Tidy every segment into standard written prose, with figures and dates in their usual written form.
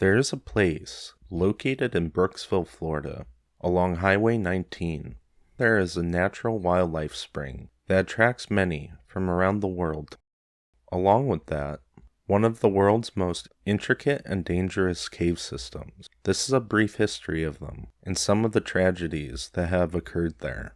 There is a place located in Brooksville, Florida, along Highway 19. There is a natural wildlife spring that attracts many from around the world. Along with that, one of the world's most intricate and dangerous cave systems. This is a brief history of them and some of the tragedies that have occurred there.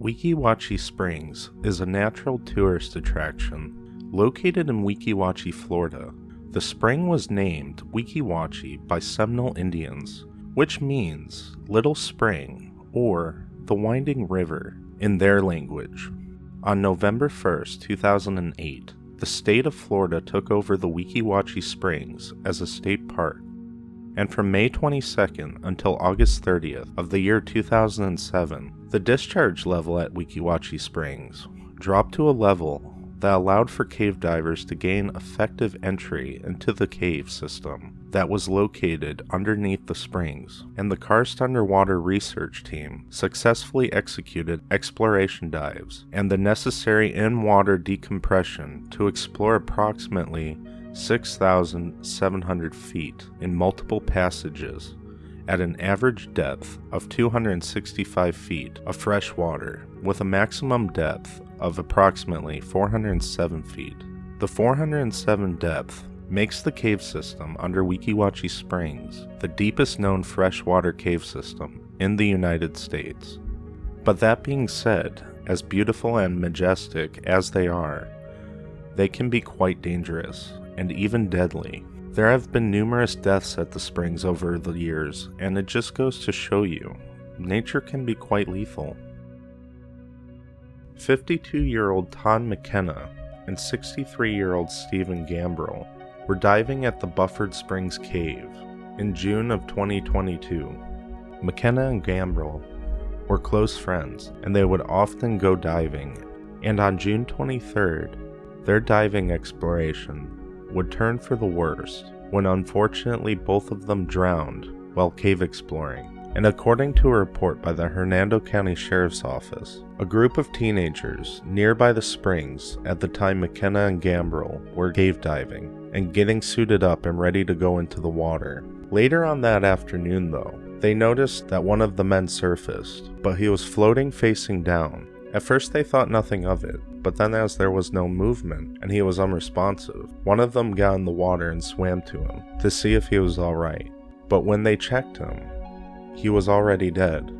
Weeki Wachee Springs is a natural tourist attraction located in Weeki Wachee, Florida. The spring was named Weeki Wachee by Seminole Indians, which means Little Spring or the Winding River in their language. On November 1st, 2008, the state of Florida took over the Weeki Wachee Springs as a state park, and from May 22nd until August 30th of the year 2007, the discharge level at Weeki Wachee Springs dropped to a level that allowed for cave divers to gain effective entry into the cave system that was located underneath the springs, and the Karst Underwater Research Team successfully executed exploration dives and the necessary in-water decompression to explore approximately 6,700 feet in multiple passages at an average depth of 265 feet of fresh water, with a maximum depth of approximately 407 feet. The 407 depth makes the cave system under Weeki Wachee Springs the deepest known freshwater cave system in the United States. But that being said, as beautiful and majestic as they are, they can be quite dangerous and even deadly. There have been numerous deaths at the springs over the years, and it just goes to show you, nature can be quite lethal. 52-year-old Tom McKenna and 63-year-old Stephen Gambrell were diving at the Buffered Springs Cave in June of 2022. McKenna and Gambrell were close friends, and they would often go diving, and on June 23rd, their diving exploration would turn for the worst when unfortunately both of them drowned while cave exploring. And according to a report by the Hernando County Sheriff's Office, a group of teenagers nearby the springs at the time McKenna and Gambrell were cave diving and getting suited up and ready to go into the water. Later on that afternoon though, they noticed that one of the men surfaced, but he was floating facing down. At first they thought nothing of it, but then as there was no movement and he was unresponsive, one of them got in the water and swam to him to see if he was alright. But when they checked him, he was already dead.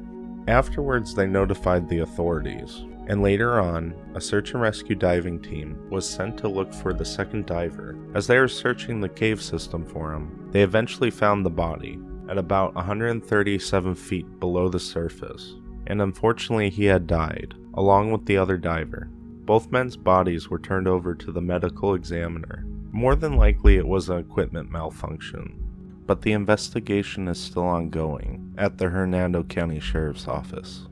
Afterwards they notified the authorities, and later on, a search and rescue diving team was sent to look for the second diver. As they were searching the cave system for him, they eventually found the body at about 137 feet below the surface, and unfortunately he had died, along with the other diver. Both men's bodies were turned over to the medical examiner. More than likely it was an equipment malfunction, but the investigation is still ongoing at the Hernando County Sheriff's Office.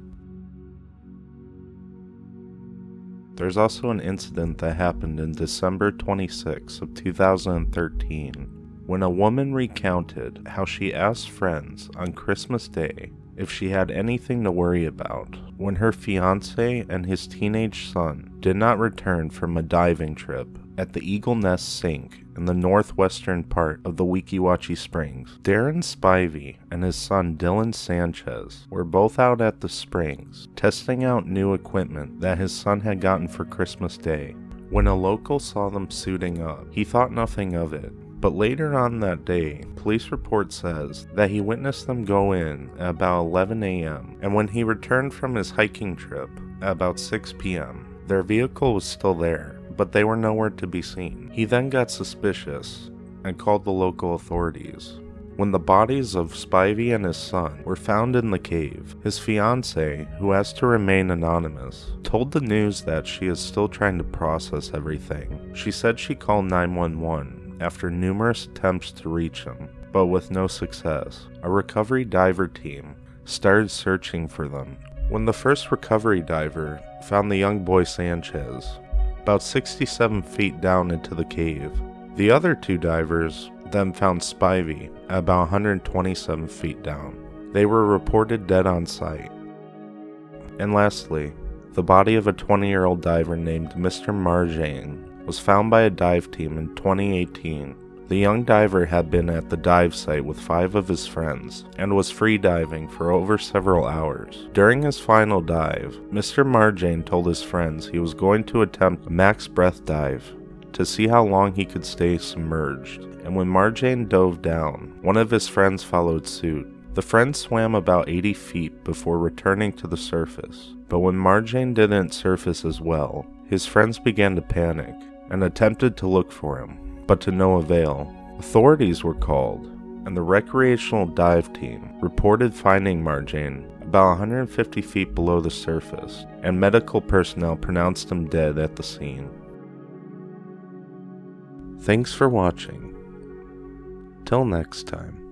There's also an incident that happened in December 26 of 2013 when a woman recounted how she asked friends on Christmas Day if she had anything to worry about when her fiancé and his teenage son did not return from a diving trip at the Eagle Nest Sink in the northwestern part of the Weeki Wachee Springs. Darren Spivey and his son Dylan Sanchez were both out at the springs testing out new equipment that his son had gotten for Christmas Day. When a local saw them suiting up, he thought nothing of it. But later on that day, police report says that he witnessed them go in at about 11 a.m. and when he returned from his hiking trip at about 6 p.m., their vehicle was still there, but they were nowhere to be seen. He then got suspicious and called the local authorities. When the bodies of Spivey and his son were found in the cave, his fiancée, who has to remain anonymous, told the news that she is still trying to process everything. She said she called 911 after numerous attempts to reach him, but with no success. A recovery diver team started searching for them. When the first recovery diver found the young boy Sanchez, about 67 feet down into the cave, the other two divers then found Spivey at about 127 feet down. They were reported dead on site. And lastly, the body of a 20-year-old diver named Mr. Marjane was found by a dive team in 2018. The young diver had been at the dive site with 5 of his friends and was free diving for over several hours. During his final dive, Mr. Marjane told his friends he was going to attempt a max breath dive to see how long he could stay submerged, and when Marjane dove down, one of his friends followed suit. The friends swam about 80 feet before returning to the surface, but when Marjane didn't surface as well, his friends began to panic and attempted to look for him, but to no avail. Authorities were called, and the recreational dive team reported finding Marjane about 150 feet below the surface, and medical personnel pronounced him dead at the scene. Thanks for watching. Till next time.